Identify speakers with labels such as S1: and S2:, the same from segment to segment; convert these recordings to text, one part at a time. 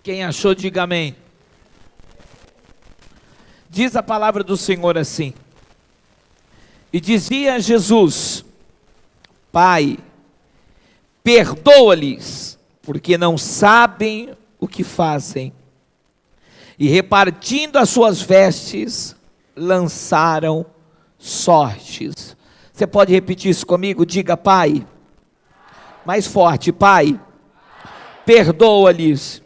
S1: Quem achou, diga amém. Diz a palavra do Senhor assim: e dizia Jesus: Pai, perdoa-lhes, porque não sabem o que fazem. E repartindo as suas vestes, lançaram sortes. Você pode repetir isso comigo? Diga: Pai. Mais forte: Pai, perdoa-lhes,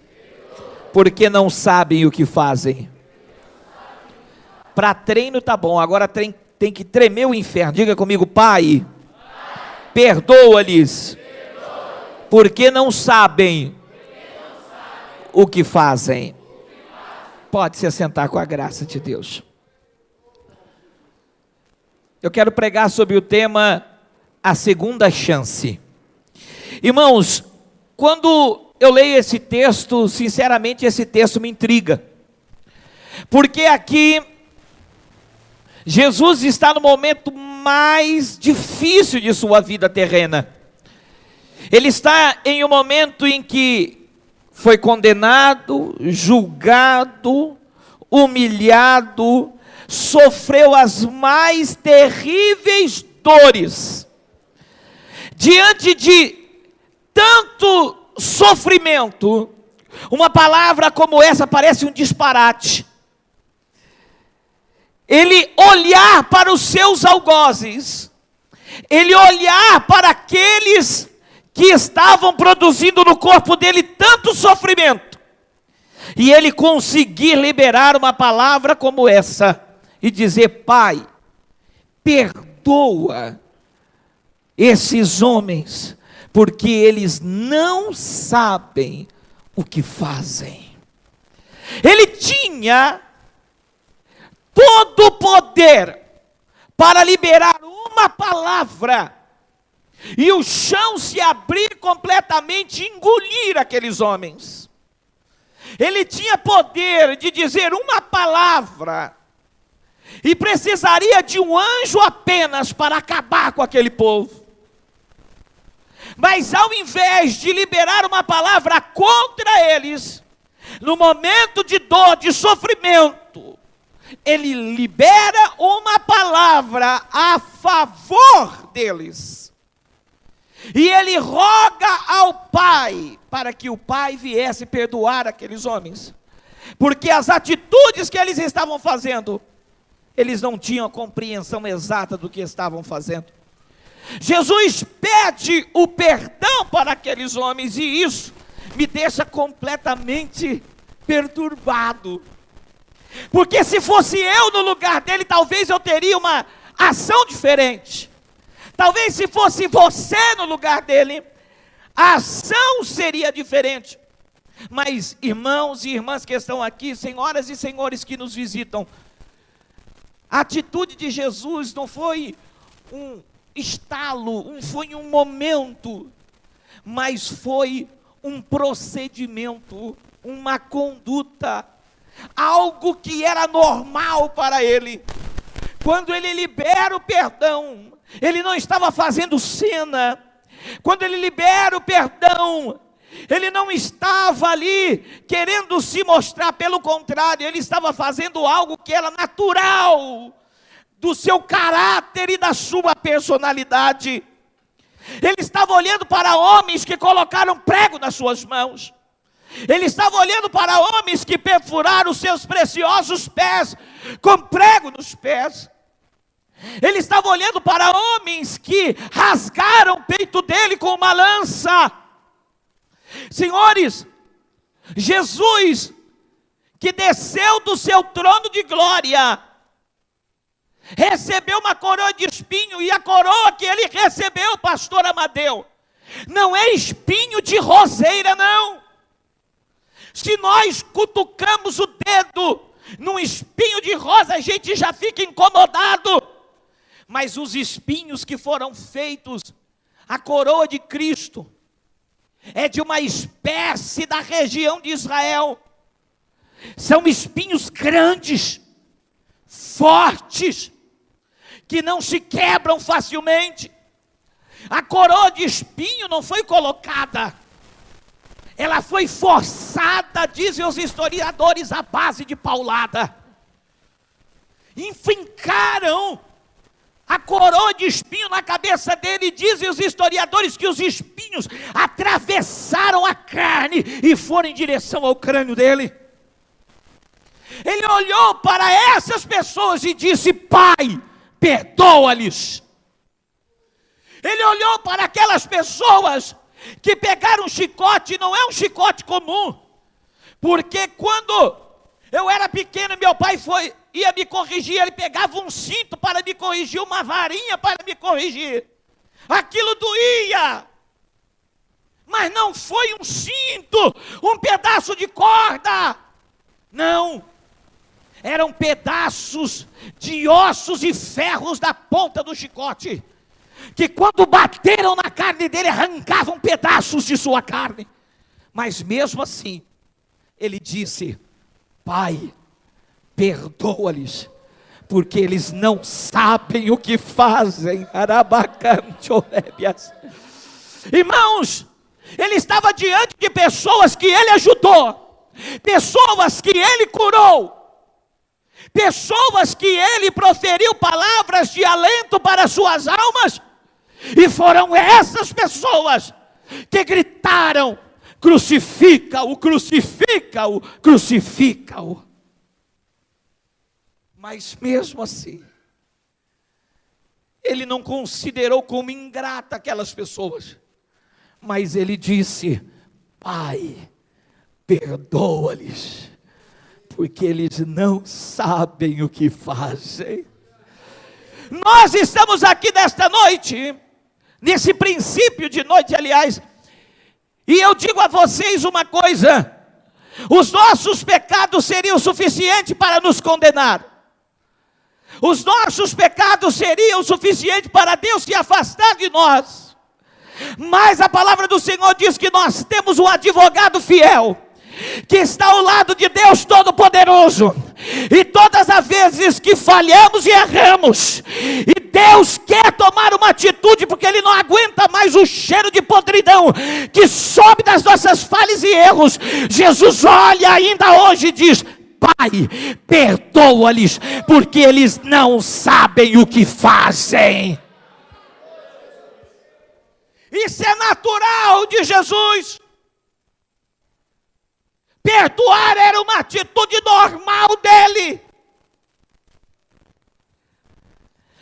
S1: porque não sabem o que fazem. Para treino tá bom, agora tem que tremer o inferno. Diga comigo: Pai, perdoa-lhes, porque não sabem o que fazem. Pode se assentar com a graça de Deus. Eu quero pregar sobre o tema a segunda chance. Irmãos, quando eu leio esse texto, sinceramente esse texto me intriga. Porque aqui Jesus está no momento mais difícil de sua vida terrena. Ele está em um momento em que foi condenado, julgado, humilhado, sofreu as mais terríveis dores. Diante de tanto sofrimento, uma palavra como essa parece um disparate. Ele olhar para os seus algozes, ele olhar para aqueles que estavam produzindo no corpo dele tanto sofrimento, e ele conseguir liberar uma palavra como essa, e dizer: Pai, perdoa esses homens, porque eles não sabem o que fazem. Ele tinha todo o poder para liberar uma palavra, e o chão se abrir completamente, engolir aqueles homens. Ele tinha poder de dizer uma palavra, e precisaria de um anjo apenas para acabar com aquele povo. Mas ao invés de liberar uma palavra contra eles, no momento de dor, de sofrimento, ele libera uma palavra a favor deles. E ele roga ao Pai, para que o Pai viesse perdoar aqueles homens. Porque as atitudes que eles estavam fazendo, eles não tinham a compreensão exata do que estavam fazendo. Jesus pede o perdão para aqueles homens, e isso me deixa completamente perturbado. Porque se fosse eu no lugar dele, talvez eu teria uma ação diferente. Talvez se fosse você no lugar dele, a ação seria diferente. Mas irmãos e irmãs que estão aqui, senhoras e senhores que nos visitam, a atitude de Jesus não foi um estalo, foi um momento, mas foi um procedimento, uma conduta, algo que era normal para ele. Quando ele libera o perdão, ele não estava fazendo cena. Quando ele libera o perdão, ele não estava ali querendo se mostrar, pelo contrário, ele estava fazendo algo que era natural do seu caráter e da sua personalidade. Ele estava olhando para homens que colocaram prego nas suas mãos. Ele estava olhando para homens que perfuraram os seus preciosos pés com prego nos pés. Ele estava olhando para homens que rasgaram o peito dele com uma lança. Senhores, Jesus, que desceu do seu trono de glória, recebeu uma coroa de espinho, e a coroa que ele recebeu, pastor Amadeu, não é espinho de roseira, não. Se nós cutucamos o dedo num espinho de rosa, a gente já fica incomodado. Mas os espinhos que foram feitos, a coroa de Cristo, é de uma espécie da região de Israel. São espinhos grandes, fortes, que não se quebram facilmente. A coroa de espinho não foi colocada ela foi forçada, dizem os historiadores, à base de paulada. Enfincaram a coroa de espinho na cabeça dele, dizem os historiadores que os espinhos atravessaram a carne e foram em direção ao crânio dele. Ele olhou para essas pessoas e disse: Pai, perdoa-lhes. Ele olhou para aquelas pessoas que pegaram um chicote, não é um chicote comum, porque quando eu era pequeno, meu pai ia me corrigir, ele pegava um cinto para me corrigir, uma varinha para me corrigir, aquilo doía, mas não foi um cinto, um pedaço de corda, não, eram pedaços de ossos e ferros da ponta do chicote, que quando bateram na carne dele, arrancavam pedaços de sua carne, mas mesmo assim, ele disse: Pai, perdoa-lhes, porque eles não sabem o que fazem. Irmãos, ele estava diante de pessoas que ele ajudou, pessoas que ele curou, pessoas que ele proferiu palavras de alento para suas almas, e foram essas pessoas que gritaram: crucifica-o, crucifica-o, crucifica-o. Mas mesmo assim, ele não considerou como ingrata aquelas pessoas, mas ele disse: Pai, perdoa-lhes, porque eles não sabem o que fazem. Nós estamos aqui nesta noite, nesse princípio de noite, aliás, e eu digo a vocês uma coisa: os nossos pecados seriam suficientes para nos condenar, os nossos pecados seriam suficientes para Deus se afastar de nós, mas a palavra do Senhor diz que nós temos um advogado fiel, que está ao lado de Deus Todo-Poderoso, e todas as vezes que falhamos e erramos, e Deus quer tomar uma atitude, porque Ele não aguenta mais o cheiro de podridão que sobe das nossas falhas e erros, Jesus olha ainda hoje e diz: Pai, perdoa-lhes, porque eles não sabem o que fazem. Isso é natural de Jesus. Perdoar era uma atitude normal dele.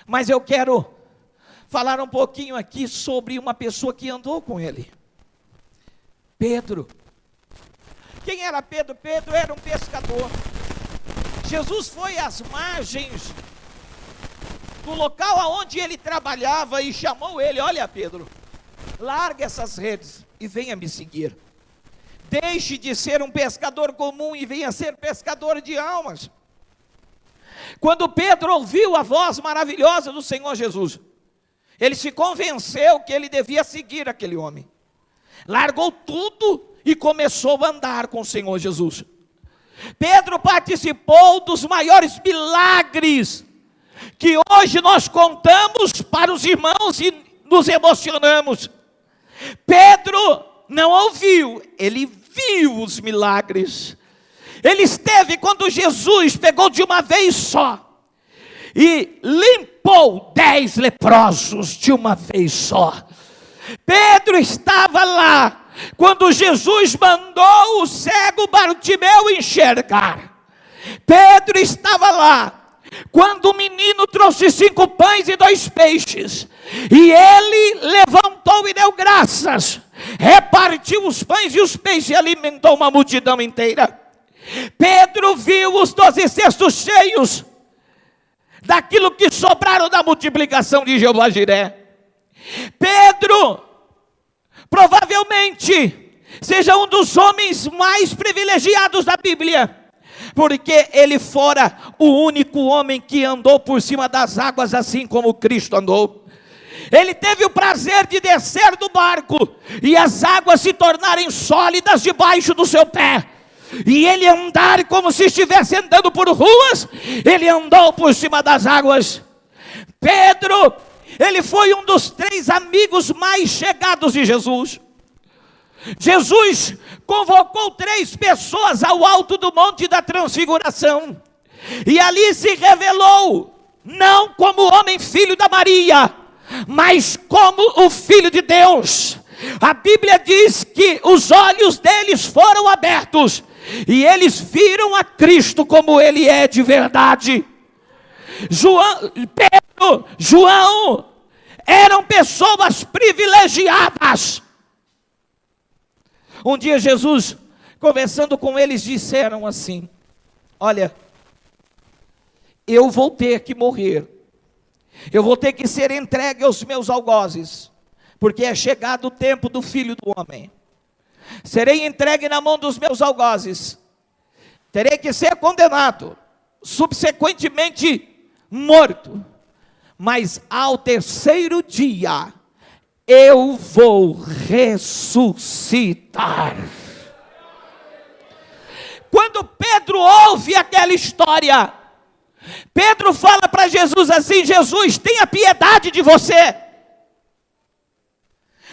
S1: Mas eu quero falar um pouquinho aqui sobre uma pessoa que andou com ele. Pedro. Quem era Pedro? Pedro era um pescador. Jesus foi às margens do local onde ele trabalhava e chamou ele: olha, Pedro, larga essas redes e venha me seguir. Deixe de ser um pescador comum e venha ser pescador de almas. Quando Pedro ouviu a voz maravilhosa do Senhor Jesus, ele se convenceu que ele devia seguir aquele homem. Largou tudo e começou a andar com o Senhor Jesus. Pedro participou dos maiores milagres que hoje nós contamos para os irmãos e nos emocionamos. Pedro não ouviu, ele viu os milagres. Ele esteve quando Jesus pegou de uma vez só e limpou 10 leprosos de uma vez só. Pedro estava lá quando Jesus mandou o cego Bartimeu enxergar. Pedro estava lá quando o menino trouxe 5 pães e 2 peixes, e ele levantou e deu graças, repartiu os pães e os peixes e alimentou uma multidão inteira. Pedro viu os 12 cestos cheios daquilo que sobraram da multiplicação de Jeová Jiré. Pedro provavelmente seja um dos homens mais privilegiados da Bíblia, porque ele fora o único homem que andou por cima das águas assim como Cristo andou. Ele teve o prazer de descer do barco e as águas se tornarem sólidas debaixo do seu pé, e ele andar como se estivesse andando por ruas. Ele andou por cima das águas. Pedro, ele foi um dos 3 amigos mais chegados de Jesus. Jesus convocou 3 pessoas ao alto do Monte da Transfiguração, e ali se revelou, não como homem filho da Maria, mas como o Filho de Deus. A Bíblia diz que os olhos deles foram abertos, e eles viram a Cristo como Ele é de verdade. Pedro, João, eram pessoas privilegiadas. Um dia Jesus, conversando com eles, disseram assim: olha, eu vou ter que morrer, eu vou ter que ser entregue aos meus algozes, porque é chegado o tempo do Filho do Homem. Serei entregue na mão dos meus algozes, terei que ser condenado, subsequentemente morto, mas ao terceiro dia eu vou ressuscitar. Quando Pedro ouve aquela história, Pedro fala para Jesus assim: Jesus, tenha piedade de você.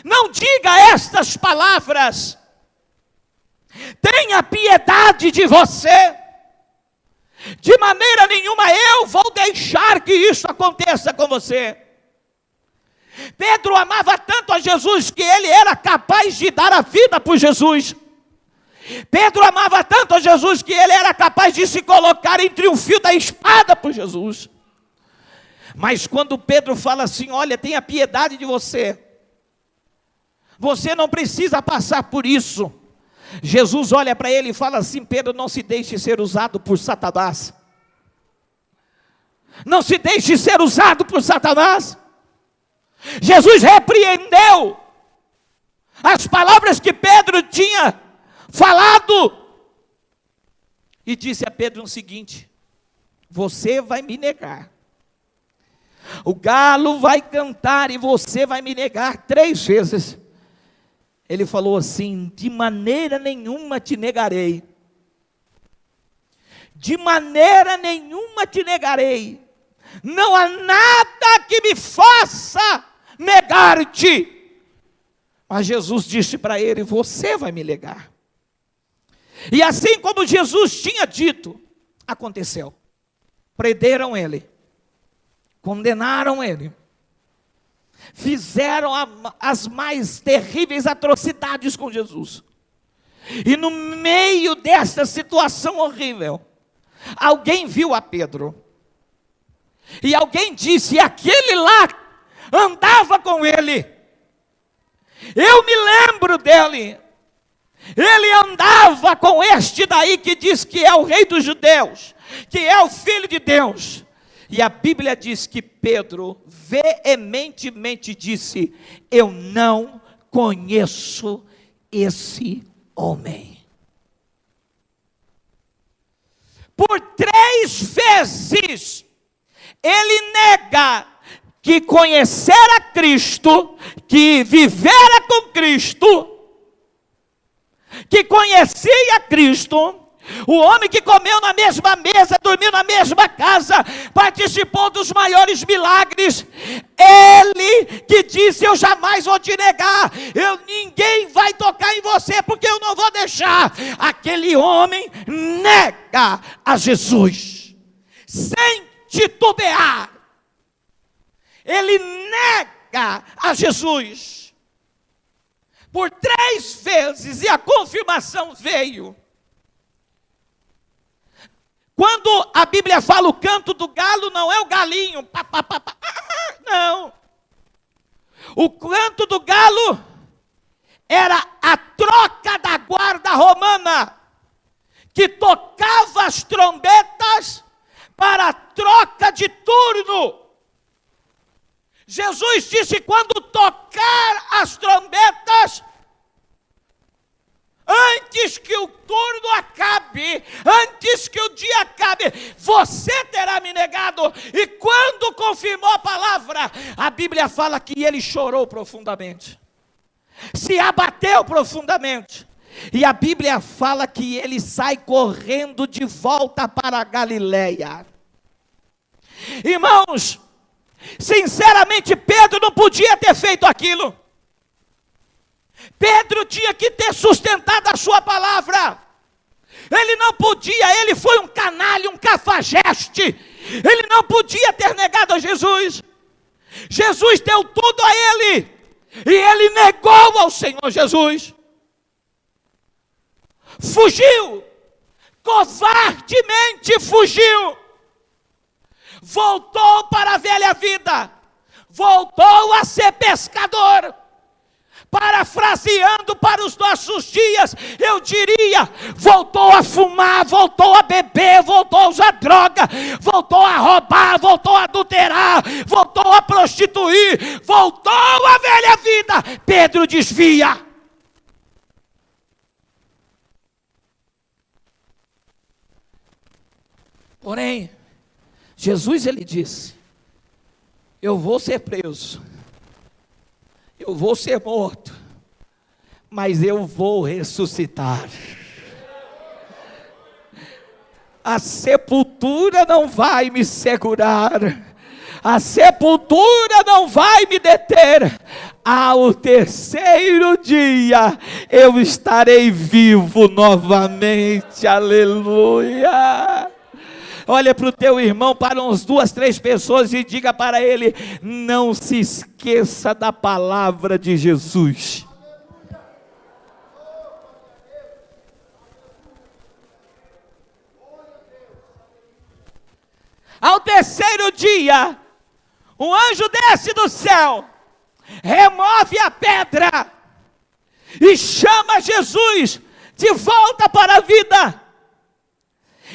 S1: Não diga estas palavras. Tenha piedade de você. De maneira nenhuma eu vou deixar que isso aconteça com você. Pedro amava tanto a Jesus que ele era capaz de dar a vida por Jesus. Pedro amava tanto a Jesus que ele era capaz de se colocar entre o fio da espada por Jesus. Mas quando Pedro fala assim: olha, tenha piedade de você, você não precisa passar por isso, Jesus olha para ele e fala assim: Pedro, não se deixe ser usado por Satanás. Não se deixe ser usado por Satanás. Jesus repreendeu as palavras que Pedro tinha falado e disse a Pedro o seguinte: você vai me negar, o galo vai cantar e você vai me negar 3 vezes. Ele falou assim: de maneira nenhuma te negarei, de maneira nenhuma te negarei, não há nada que me faça negar-te. Mas Jesus disse para ele: você vai me negar. E assim como Jesus tinha dito, aconteceu. Prenderam ele, condenaram ele, fizeram as mais terríveis atrocidades com Jesus. E no meio desta situação horrível, alguém viu a Pedro, e alguém disse: aquele lá andava com ele, eu me lembro dele, ele andava com este daí que diz que é o rei dos judeus, que é o Filho de Deus. E a Bíblia diz que Pedro veementemente disse: eu não conheço esse homem. Por 3 vezes ele nega que conhecera Cristo, que vivera com Cristo, que conhecia Cristo. O homem que comeu na mesma mesa, dormiu na mesma casa, participou dos maiores milagres. Ele que disse: eu jamais vou te negar, ninguém vai tocar em você, porque eu não vou deixar. Aquele homem nega a Jesus, sem titubear. Ele nega a Jesus por 3 vezes, e a confirmação veio. Quando a Bíblia fala o canto do galo, não é o galinho, pá, pá, pá, pá, não. O canto do galo era a troca da guarda romana, que tocava as trombetas para a troca de turno. Jesus disse: quando tocar as trombetas, antes que o turno acabe, antes que o dia acabe, você terá me negado. E quando confirmou a palavra, a Bíblia fala que ele chorou profundamente, se abateu profundamente. E a Bíblia fala que ele sai correndo de volta para a Galileia. Irmãos, sinceramente, Pedro não podia ter feito aquilo. Pedro tinha que ter sustentado a sua palavra. Ele não podia, ele foi um canalha, um cafajeste. Ele não podia ter negado a Jesus. Jesus deu tudo a ele, e ele negou ao Senhor Jesus. Fugiu, covardemente fugiu. Voltou para a velha vida, voltou a ser pescador. Parafraseando para os nossos dias, eu diria, voltou a fumar, voltou a beber, voltou a usar droga, voltou a roubar, voltou a adulterar, voltou a prostituir, voltou à velha vida. Pedro desvia. Porém, Jesus ele disse: eu vou ser preso, eu vou ser morto, mas eu vou ressuscitar. A sepultura não vai me segurar, a sepultura não vai me deter. Ao terceiro dia eu estarei vivo novamente. Aleluia. Olha para o teu irmão, para uns 2, 3 pessoas e diga para ele: não se esqueça da palavra de Jesus. Ao terceiro dia, um anjo desce do céu, remove a pedra e chama Jesus de volta para a vida.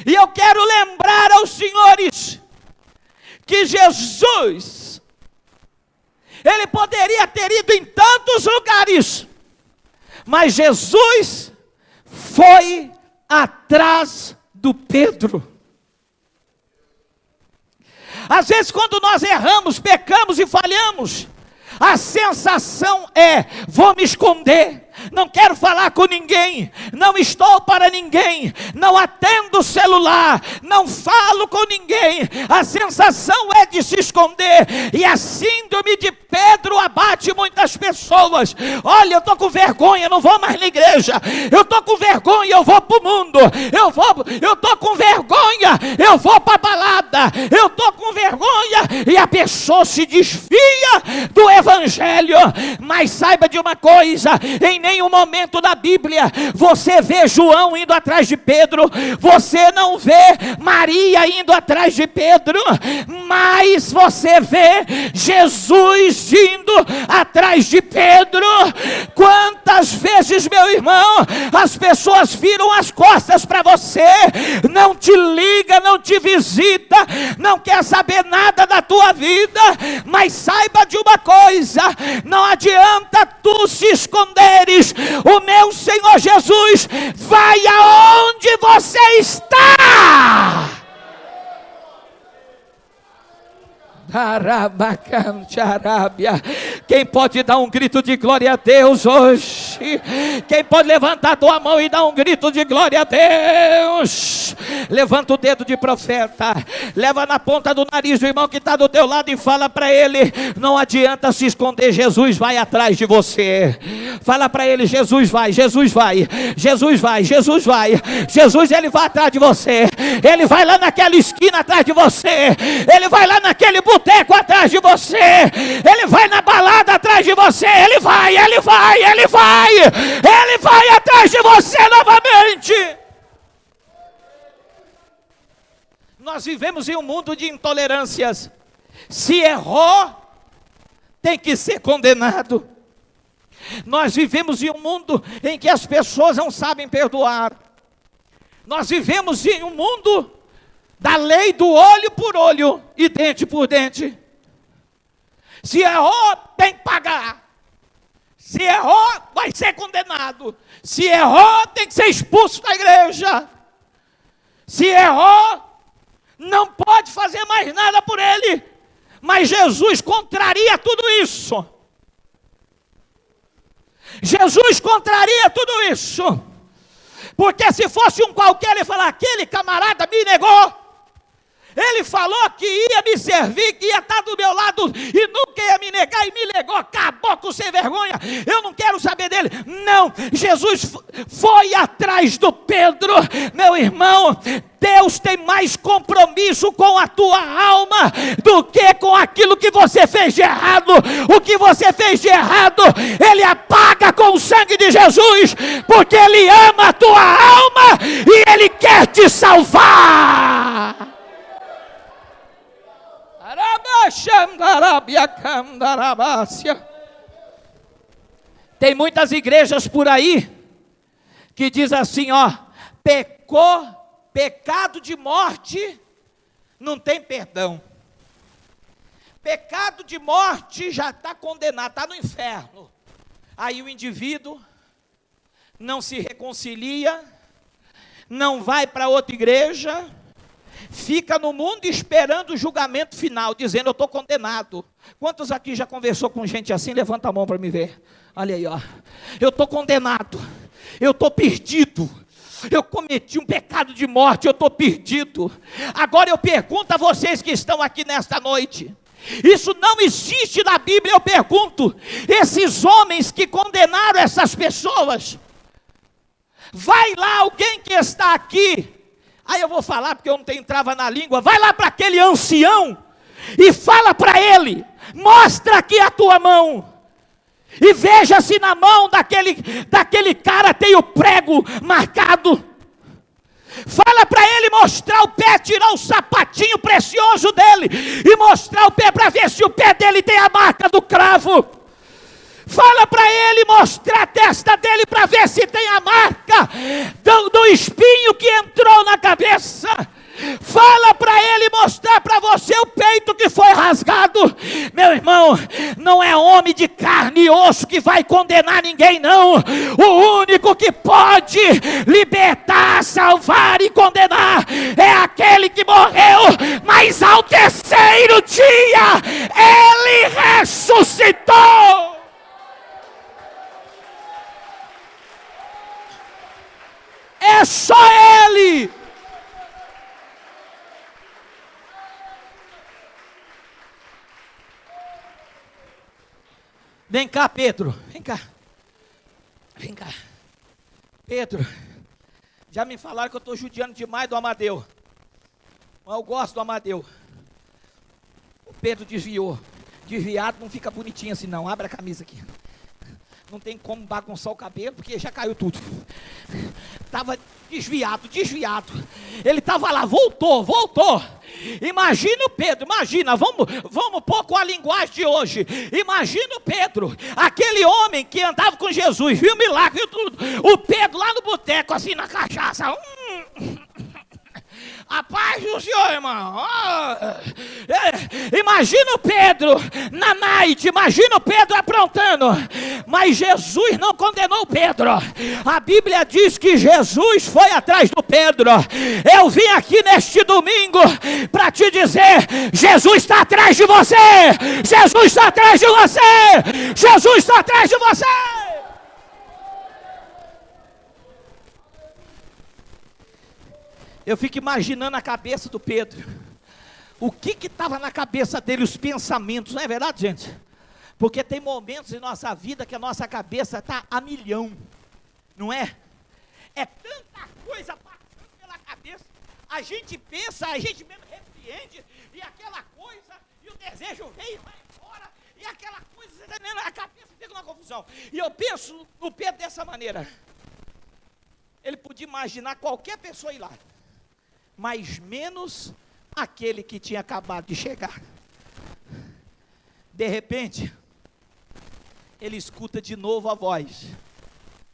S1: E eu quero lembrar aos senhores que Jesus, ele poderia ter ido em tantos lugares, mas Jesus foi atrás do Pedro. Às vezes quando nós erramos, pecamos e falhamos, a sensação é: vou me esconder, não quero falar com ninguém, não estou para ninguém, não atendo o celular, não falo com ninguém. A sensação é de se esconder, e a síndrome de Pedro abate muitas pessoas. Olha, eu estou com vergonha, não vou mais na igreja, eu estou com vergonha, eu vou para o mundo, eu estou com vergonha, eu vou para a balada, eu estou com vergonha, e a pessoa se desvia do evangelho. Mas saiba de uma coisa: em nenhum momento da Bíblia você vê João indo atrás de Pedro, você não vê Maria indo atrás de Pedro, mas você vê Jesus indo atrás de Pedro. Quantas vezes, meu irmão, as pessoas viram as costas para você, não te liga, não te visita, não quer saber nada da tua vida. Mas saiba de uma coisa: não adianta tu se esconderes, o meu Senhor Jesus vai aonde você está. Quem pode dar um grito de glória a Deus hoje? Quem pode levantar a tua mão e dar um grito de glória a Deus? Levanta o dedo de profeta, leva na ponta do nariz do irmão que está do teu lado e fala para ele: não adianta se esconder, Jesus vai atrás de você. Fala para ele: Jesus vai, Jesus vai, Jesus vai, Jesus vai, Jesus ele vai atrás de você, ele vai lá naquela esquina atrás de você, ele vai lá naquele boteco atrás de você, ele vai na balada atrás de você, ele vai atrás de você novamente. Nós vivemos em um mundo de intolerâncias. Se errou, tem que ser condenado. Nós vivemos em um mundo em que as pessoas não sabem perdoar. Nós vivemos em um mundo da lei do olho por olho e dente por dente. Se errou, tem que pagar. Se errou, vai ser condenado. Se errou, tem que ser expulso da igreja. Se errou, não pode fazer mais nada por ele. Mas Jesus contraria tudo isso. Jesus contraria tudo isso. Porque se fosse um qualquer, ele falar: aquele camarada me negou, Ele falou que ia me servir, que ia estar do meu lado e nunca ia me negar, e me negou, caboclo sem vergonha. Eu não quero saber dele. Não, Jesus foi atrás do Pedro. Meu irmão, Deus tem mais compromisso com a tua alma do que com aquilo que você fez de errado. O que você fez de errado, Ele apaga com o sangue de Jesus, porque Ele ama a tua alma e Ele quer te salvar. Tem muitas igrejas por aí que diz assim, ó, pecado de morte não tem perdão. Pecado de morte já está condenado, está no inferno. Aí o indivíduo não se reconcilia, não vai para outra igreja, fica no mundo esperando o julgamento final, dizendo, eu estou condenado. Quantos aqui já conversou com gente assim? Levanta a mão para me ver. Olha aí, ó. Eu estou condenado, eu estou perdido, eu cometi um pecado de morte, eu estou perdido. Agora eu pergunto a vocês que estão aqui nesta noite, isso não existe na Bíblia. Eu pergunto, esses homens que condenaram essas pessoas, vai lá alguém que está aqui, aí eu vou falar porque eu não tenho trava na língua, vai lá para aquele ancião e fala para ele, mostra aqui a tua mão, e veja se na mão daquele cara tem o prego marcado. Fala para ele mostrar o pé, tirar o sapatinho precioso dele e mostrar o pé para ver se o pé dele tem a marca do cravo. Fala para ele mostrar a testa dele para ver se tem a marca do espinho que entrou na cabeça. Fala para ele mostrar para você o peito que foi rasgado. Meu irmão, não é homem de carne e osso que vai condenar ninguém, não. O único que pode libertar, salvar e condenar é aquele que morreu, mas ao terceiro dia ele ressuscitou. É só Ele. Vem cá, Pedro, vem cá. Vem cá. Pedro, já me falaram que eu estou judiando demais do Amadeu. Mas eu gosto do Amadeu. O Pedro desviou. Desviado não fica bonitinho assim não. Abre a camisa aqui. Não tem como bagunçar o cabelo, porque já caiu tudo. Estava desviado. Ele estava lá, voltou. Imagina o Pedro, vamos pôr com a linguagem de hoje. Imagina o Pedro, aquele homem que andava com Jesus, viu milagre, viu tudo. O Pedro lá no boteco, assim na cachaça. A paz do Senhor, irmão. Imagina o Pedro na night, imagina o Pedro aprontando. Mas Jesus não condenou o Pedro. A Bíblia diz que Jesus foi atrás do Pedro. Eu vim aqui neste domingo para te dizer, Jesus está atrás de você. Jesus está atrás de você. Jesus está atrás de você. Eu fico imaginando a cabeça do Pedro. O que estava na cabeça dele, os pensamentos, não é verdade, gente? Porque tem momentos em nossa vida que a nossa cabeça está a milhão, não é? É tanta coisa passando pela cabeça, a gente pensa, a gente mesmo repreende, e aquela coisa, e o desejo vem e vai embora, e aquela coisa, a cabeça fica uma confusão. E eu penso no Pedro dessa maneira. Ele podia imaginar qualquer pessoa ir lá, mas menos aquele que tinha acabado de chegar. De repente, ele escuta de novo a voz: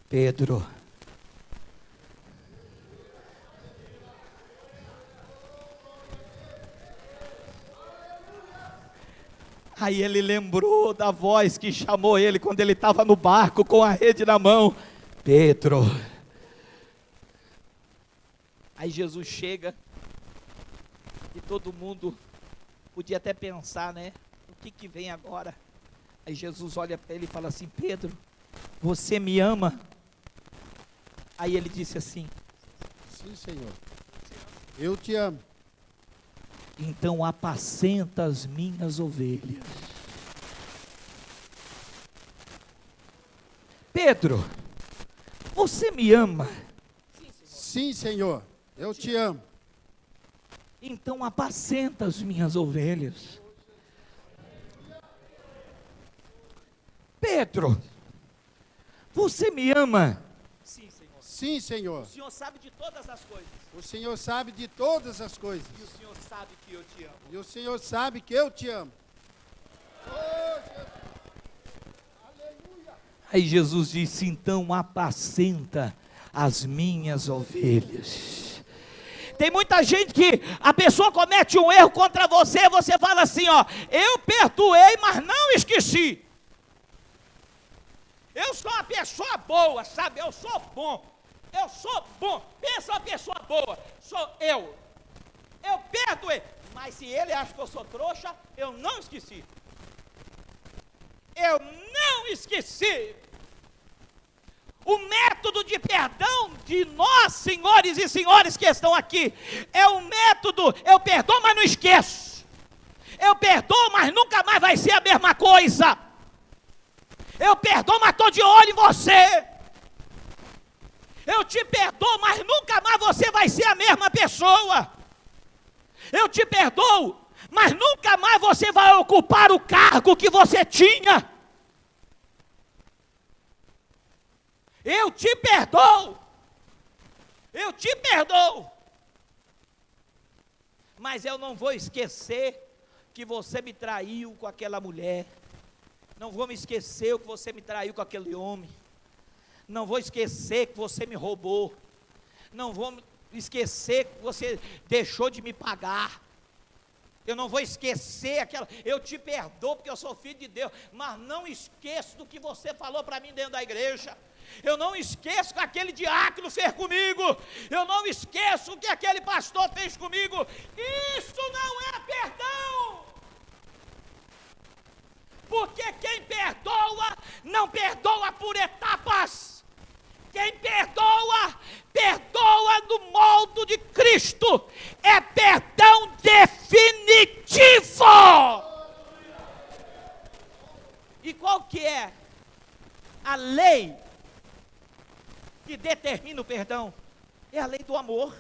S1: Pedro. Aí ele lembrou da voz que chamou ele quando ele estava no barco com a rede na mão: Pedro. Aí Jesus chega e todo mundo podia até pensar, né? O que vem agora? Aí Jesus olha para ele e fala assim: Pedro, você me ama? Aí ele disse assim:
S2: sim, Senhor, eu te amo.
S1: então apacenta as minhas ovelhas. Pedro, você me ama?
S2: Sim, Senhor, eu te amo.
S1: Então apacenta as minhas ovelhas. Pedro, você me ama?
S2: Sim, Senhor. Sim, Senhor.
S1: O Senhor sabe de todas as coisas.
S2: O Senhor sabe de todas as coisas.
S1: E o Senhor sabe que eu te amo.
S2: E o Senhor sabe que eu te amo. Oh, Jesus. Aleluia.
S1: Aí Jesus disse, então apacenta as minhas ovelhas. Tem muita gente que a pessoa comete um erro contra você, você fala assim, ó, eu perdoei, mas não esqueci. Eu sou uma pessoa boa, sabe? Eu sou bom. Eu sou bom. Pensa uma pessoa boa. Sou eu. Eu perdoei. Mas se ele acha que eu sou trouxa, eu não esqueci. Eu não esqueci. O método de perdão de nós, senhores e senhores que estão aqui, é o método, eu perdoo, mas não esqueço. Eu perdoo, mas nunca mais vai ser a mesma coisa. Eu perdoo, mas estou de olho em você. Eu te perdoo, mas nunca mais você vai ser a mesma pessoa. Eu te perdoo, mas nunca mais você vai ocupar o cargo que você tinha. Eu te perdoo. Eu te perdoo. Mas eu não vou esquecer que você me traiu com aquela mulher. Não vou me esquecer que você me traiu com aquele homem. Não vou esquecer que você me roubou. Não vou esquecer que você deixou de me pagar. Eu não vou esquecer aquela. Eu te perdoo porque eu sou filho de Deus. Mas não esqueço do que você falou para mim dentro da igreja. Eu não esqueço o que aquele diácono fez comigo. Eu não esqueço o que aquele pastor fez comigo. Isso não é perdão. Porque quem perdoa, não perdoa por etapas. Quem perdoa, perdoa no molde de Cristo. É perdão definitivo. E qual que é a lei que determina o perdão? É a lei do amor.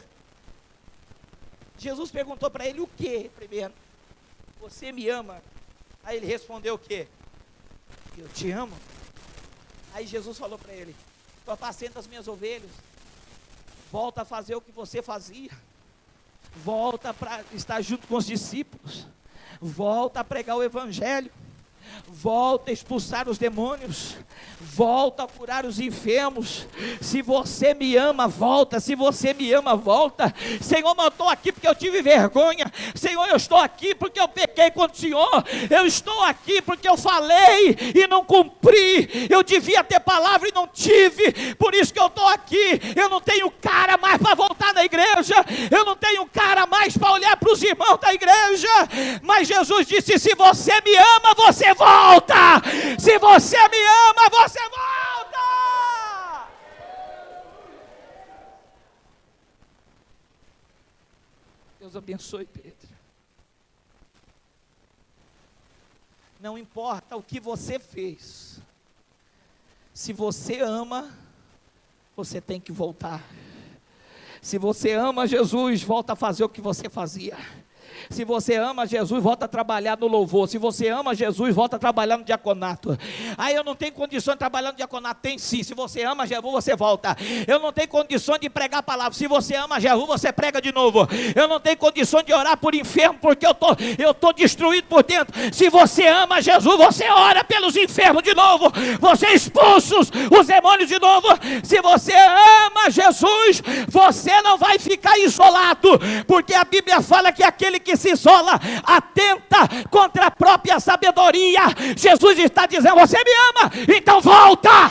S1: Jesus perguntou para ele o que primeiro? Você me ama? Aí ele respondeu o quê? Eu te amo. Aí Jesus falou para ele, tu apacenta as minhas ovelhas, volta a fazer o que você fazia, volta para estar junto com os discípulos, volta a pregar o evangelho, volta a expulsar os demônios, volta a curar os enfermos. Se você me ama, volta. Se você me ama, volta. Senhor, eu estou aqui porque eu tive vergonha. Senhor, eu estou aqui porque eu pequei contra o Senhor. Eu estou aqui porque eu falei e não cumpri. Eu devia ter palavra e não tive. Por isso que eu estou aqui. Eu não tenho cara mais para voltar na igreja. Eu não tenho cara mais para olhar para os irmãos da igreja. Mas Jesus disse, se você me ama, você volta. Se você me ama, você volta. Deus abençoe Pedro. Não importa o que você fez, se você ama, você tem que voltar. Se você ama Jesus, volta a fazer o que você fazia. Se você ama Jesus, volta a trabalhar no louvor. Se você ama Jesus, volta a trabalhar no diaconato. Aí eu não tenho condição de trabalhar no diaconato. Tem sim. Se você ama Jesus, você volta. Eu não tenho condição de pregar a palavra. Se você ama Jesus, você prega de novo. Eu não tenho condição de orar por enfermo, porque eu tô destruído por dentro. Se você ama Jesus, você ora pelos enfermos de novo. Você expulsa os demônios de novo. Se você ama Jesus, você não vai ficar isolado, porque a Bíblia fala que aquele que se isola atenta contra a própria sabedoria. Jesus está dizendo, você me ama, então volta.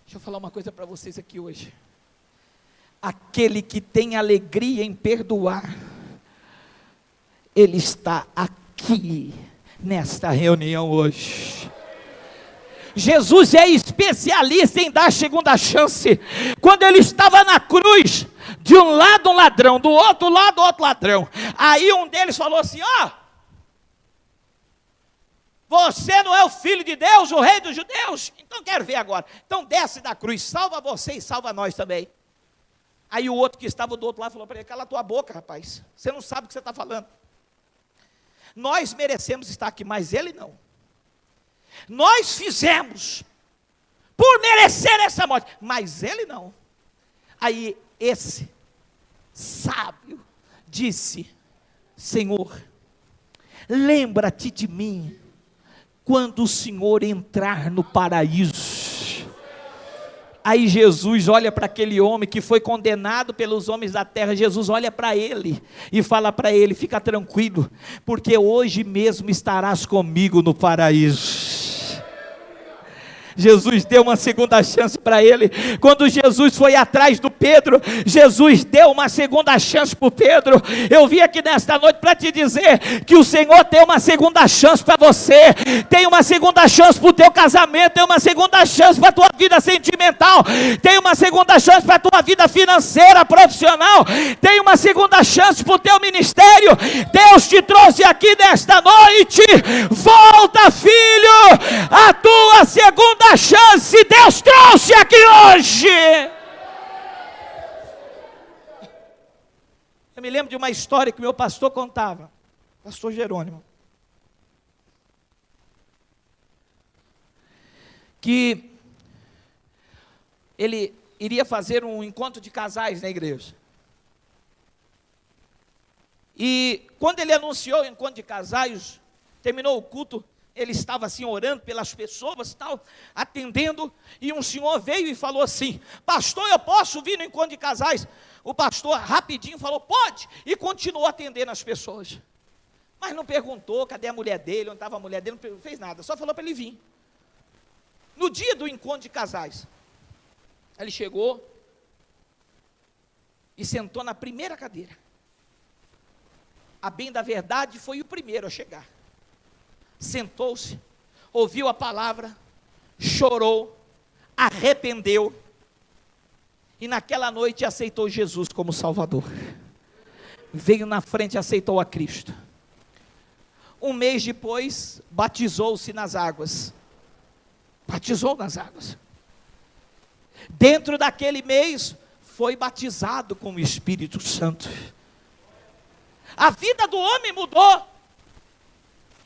S1: Deixa eu falar uma coisa para vocês aqui hoje. Aquele que tem alegria em perdoar, ele está aqui nesta reunião hoje. Jesus é especialista em dar segunda chance. Quando ele estava na cruz, de um lado um ladrão, do outro lado outro ladrão. Aí um deles falou assim: ó, você não é o filho de Deus, o rei dos judeus? Então quero ver agora. Então desce da cruz, salva você e salva nós também. Aí o outro que estava do outro lado falou para ele: cala a tua boca, rapaz, você não sabe o que você está falando. Nós merecemos estar aqui, mas ele não. Nós fizemos por merecer essa morte, mas ele não. Aí esse sábio disse: Senhor, lembra-te de mim quando o Senhor entrar no paraíso. Aí Jesus olha para aquele homem que foi condenado pelos homens da terra. Jesus olha para ele e fala para ele: fica tranquilo, porque hoje mesmo estarás comigo no paraíso. Jesus deu uma segunda chance para ele. Quando Jesus foi atrás do Pedro, Jesus deu uma segunda chance para o Pedro. Eu vim aqui nesta noite para te dizer que o Senhor tem uma segunda chance para você, tem uma segunda chance para o teu casamento, tem uma segunda chance para a tua vida sentimental, tem uma segunda chance para a tua vida financeira, profissional, tem uma segunda chance para o teu ministério. Deus te trouxe aqui nesta noite. Volta, filho, a tua segunda chance Deus trouxe aqui hoje. Eu me lembro de uma história que meu pastor contava, pastor Jerônimo, que ele iria fazer um encontro de casais na igreja. E quando ele anunciou o encontro de casais, terminou o culto, ele estava assim orando pelas pessoas, tal, atendendo, e um senhor veio e falou assim: pastor, eu posso vir no encontro de casais? O pastor rapidinho falou: pode, e continuou atendendo as pessoas, mas não perguntou cadê a mulher dele, onde estava a mulher dele, não fez nada, só falou para ele vir. No dia do encontro de casais, ele chegou e sentou na primeira cadeira. A bem da verdade, foi o primeiro a chegar. Sentou-se, ouviu a palavra, chorou, arrependeu, e naquela noite aceitou Jesus como Salvador. Veio na frente e aceitou a Cristo. Um mês depois, batizou-se nas águas. Batizou nas águas. Dentro daquele mês, foi batizado com o Espírito Santo. A vida do homem mudou.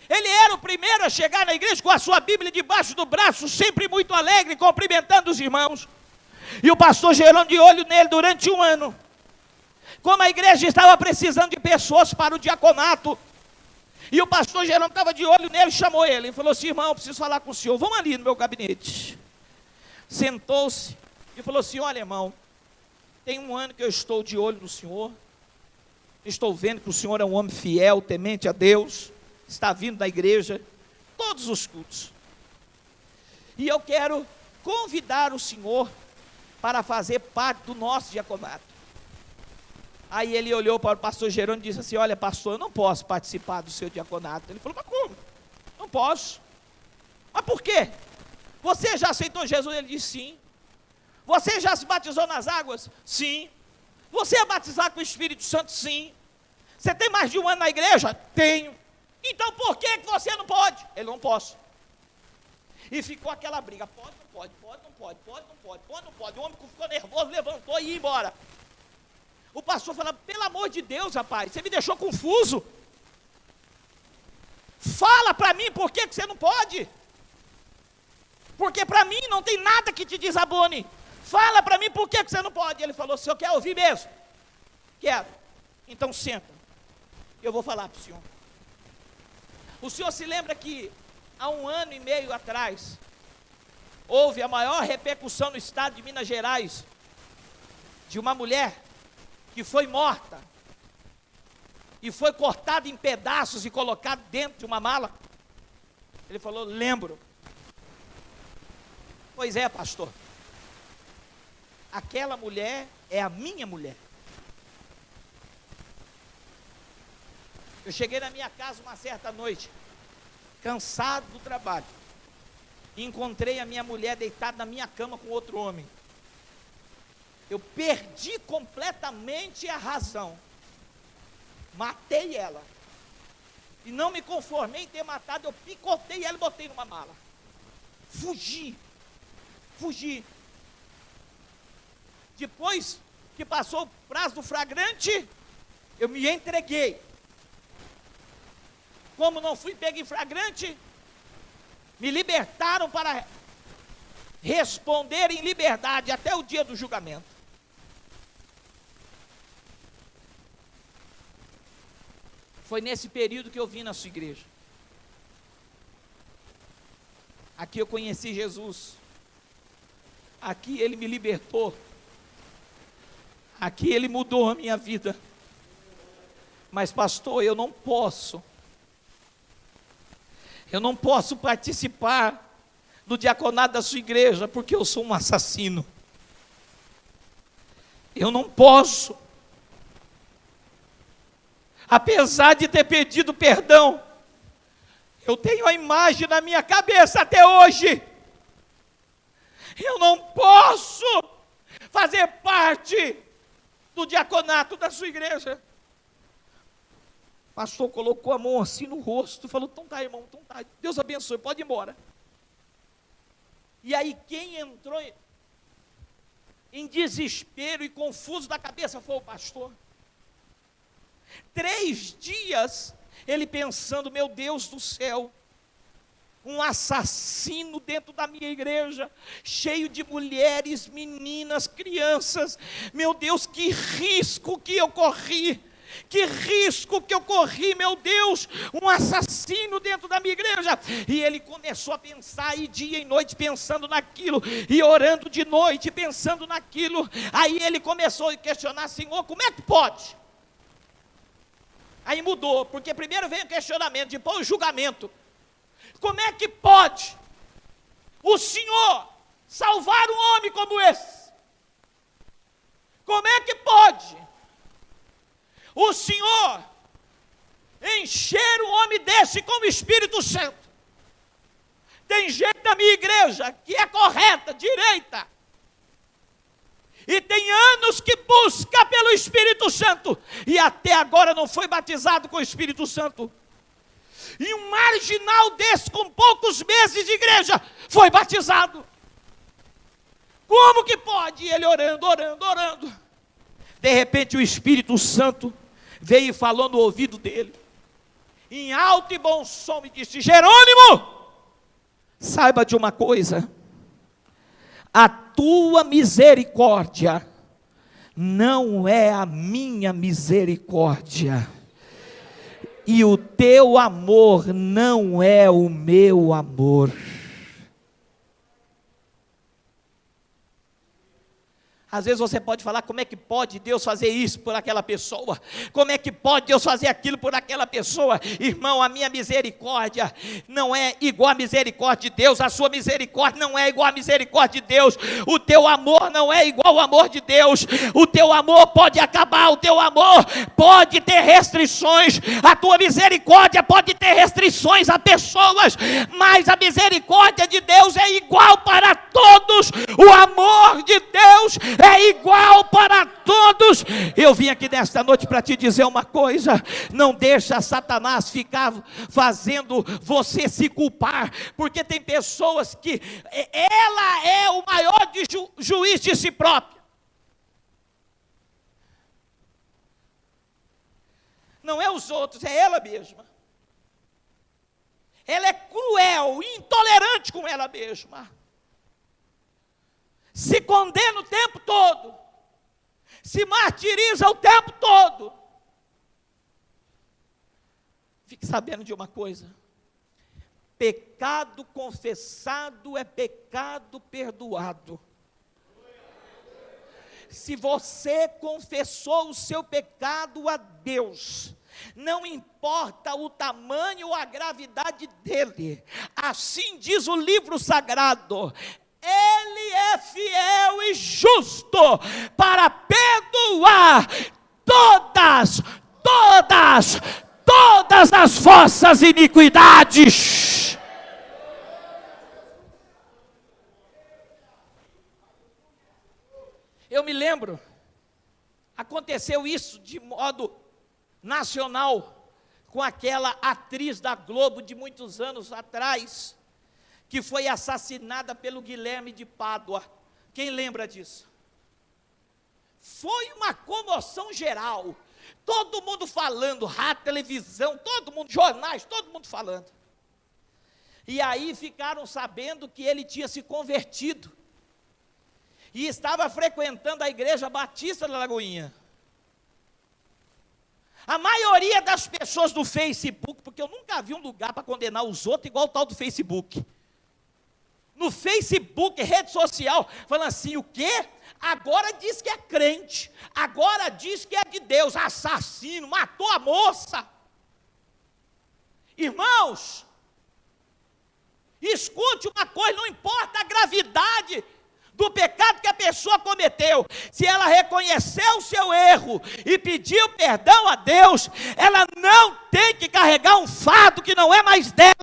S1: Ele era o primeiro a chegar na igreja com a sua Bíblia debaixo do braço, sempre muito alegre, cumprimentando os irmãos. E o pastor Jerônimo de olho nele durante um ano. Como a igreja estava precisando de pessoas para o diaconato, e o pastor Jerônimo estava de olho nele, chamou ele e falou assim: irmão, eu preciso falar com o senhor, vamos ali no meu gabinete. Sentou-se e falou assim: olha, irmão, tem um ano que eu estou de olho no senhor, estou vendo que o senhor é um homem fiel, temente a Deus, está vindo da igreja, todos os cultos, e eu quero convidar o senhor para fazer parte do nosso diaconato. Aí ele olhou para o pastor Jerônimo e disse assim: olha, pastor, eu não posso participar do seu diaconato. Ele falou: mas como? Não posso. Mas por quê? Você já aceitou Jesus? Ele disse: sim. Você já se batizou nas águas? Sim. Você é batizado com o Espírito Santo? Sim. Você tem mais de um ano na igreja? Tenho. Então por que você não pode? Ele: não posso. E ficou aquela briga: pode, não pode, pode, não pode, pode, não pode, pode, não pode. O homem ficou nervoso, levantou e ia embora. O pastor falou: pelo amor de Deus, rapaz, você me deixou confuso. Fala para mim por que você não pode. Porque para mim não tem nada que te desabone. Fala para mim por que você não pode. Ele falou: o senhor quer ouvir mesmo? Quero. Então senta, eu vou falar para o senhor. O senhor se lembra que há 1 ano e meio atrás houve a maior repercussão no estado de Minas Gerais de uma mulher que foi morta e foi cortada em pedaços e colocada dentro de uma mala? Ele falou: lembro. Pois é, pastor, aquela mulher é a minha mulher. Eu cheguei na minha casa uma certa noite, cansado do trabalho, encontrei a minha mulher deitada na minha cama com outro homem. Eu perdi completamente a razão. Matei ela. E não me conformei em ter matado, eu picotei ela e botei numa mala. Fugi. Depois que passou o prazo do flagrante, eu me entreguei. Como não fui pego em flagrante, me libertaram para responder em liberdade até o dia do julgamento. Foi nesse período que eu vim na sua igreja. Aqui eu conheci Jesus. Aqui Ele me libertou. Aqui Ele mudou a minha vida. Mas pastor, eu não posso participar do diaconato da sua igreja, porque eu sou um assassino. Eu não posso. Apesar de ter pedido perdão, eu tenho a imagem na minha cabeça até hoje. Eu não posso fazer parte do diaconato da sua igreja. O pastor colocou a mão assim no rosto e falou: então tá, irmão, então tá, Deus abençoe, pode ir embora. E aí quem entrou em desespero e confuso da cabeça foi o pastor. 3 dias ele pensando: meu Deus do céu, um assassino dentro da minha igreja, cheio de mulheres, meninas, crianças. Meu Deus, que risco que eu corri! Que risco que eu corri, meu Deus, um assassino dentro da minha igreja. E ele começou a pensar, e dia e noite pensando naquilo, e orando de noite pensando naquilo. Aí ele começou a questionar: Senhor, como é que pode? Aí mudou, porque primeiro veio o questionamento, depois o julgamento. Como é que pode o Senhor salvar um homem como esse? Como é que pode o Senhor encher um homem desse com o Espírito Santo? Tem gente na minha igreja que é correta, direita, e tem anos que busca pelo Espírito Santo, e até agora não foi batizado com o Espírito Santo. E um marginal desse, com poucos meses de igreja, foi batizado. Como que pode? E ele orando. De repente o Espírito Santo veio e falou no ouvido dele, em alto e bom som, e disse: Jerônimo, saiba de uma coisa, a tua misericórdia não é a minha misericórdia, e o teu amor não é o meu amor. Às vezes você pode falar: como é que pode Deus fazer isso por aquela pessoa? Como é que pode Deus fazer aquilo por aquela pessoa? Irmão, a minha misericórdia não é igual à misericórdia de Deus. A sua misericórdia não é igual à misericórdia de Deus. O teu amor não é igual ao amor de Deus. O teu amor pode acabar, o teu amor pode ter restrições. A tua misericórdia pode ter restrições a pessoas, mas a misericórdia de Deus é igual para todos. O amor de Deus é igual para todos. Eu vim aqui nesta noite para te dizer uma coisa: não deixa Satanás ficar fazendo você se culpar, porque tem pessoas que ela é o maior juiz de si própria. Não é os outros, é ela mesma. Ela é cruel, intolerante com ela mesma. Se condena o tempo todo, se martiriza o tempo todo. Fique sabendo de uma coisa: pecado confessado é pecado perdoado. Se você confessou o seu pecado a Deus, não importa o tamanho ou a gravidade dele, assim diz o livro sagrado, Ele é fiel e justo para perdoar todas as vossas iniquidades. Eu me lembro, aconteceu isso de modo nacional, com aquela atriz da Globo de muitos anos atrás, que foi assassinada pelo Guilherme de Pádua. Quem lembra disso? Foi uma comoção geral, todo mundo falando, rádio, televisão, todo mundo, jornais, todo mundo falando. E aí ficaram sabendo que ele tinha se convertido, e estava frequentando a igreja batista da Lagoinha. A maioria das pessoas do Facebook, porque eu nunca vi um lugar para condenar os outros igual o tal do Facebook. No Facebook, rede social, falando assim, o quê? Agora diz que é crente, agora diz que é de Deus, assassino, matou a moça. Irmãos, escute uma coisa, não importa a gravidade do pecado que a pessoa cometeu, se ela reconheceu o seu erro e pediu perdão a Deus, ela não tem que carregar um fardo que não é mais dela,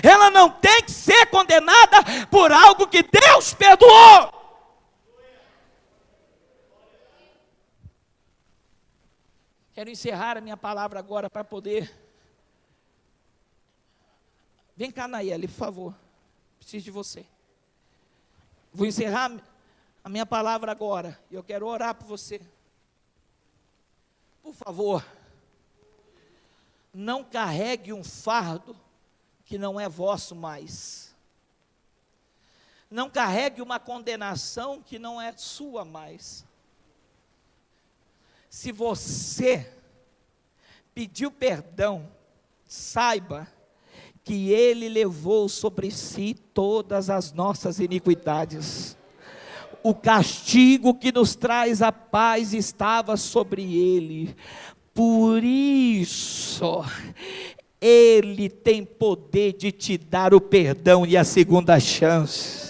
S1: ela não tem que ser condenada por algo que Deus perdoou. Quero encerrar a minha palavra agora para poder... Vem cá, Nayeli, por favor, preciso de você. Vou encerrar a minha palavra agora, e eu quero orar por você. Por favor, não carregue um fardo que não é vosso mais. Não carregue uma condenação que não é sua mais. Se você pediu perdão, saiba que Ele levou sobre si todas as nossas iniquidades. O castigo que nos traz a paz estava sobre Ele. Por isso, Ele tem poder de te dar o perdão e a segunda chance.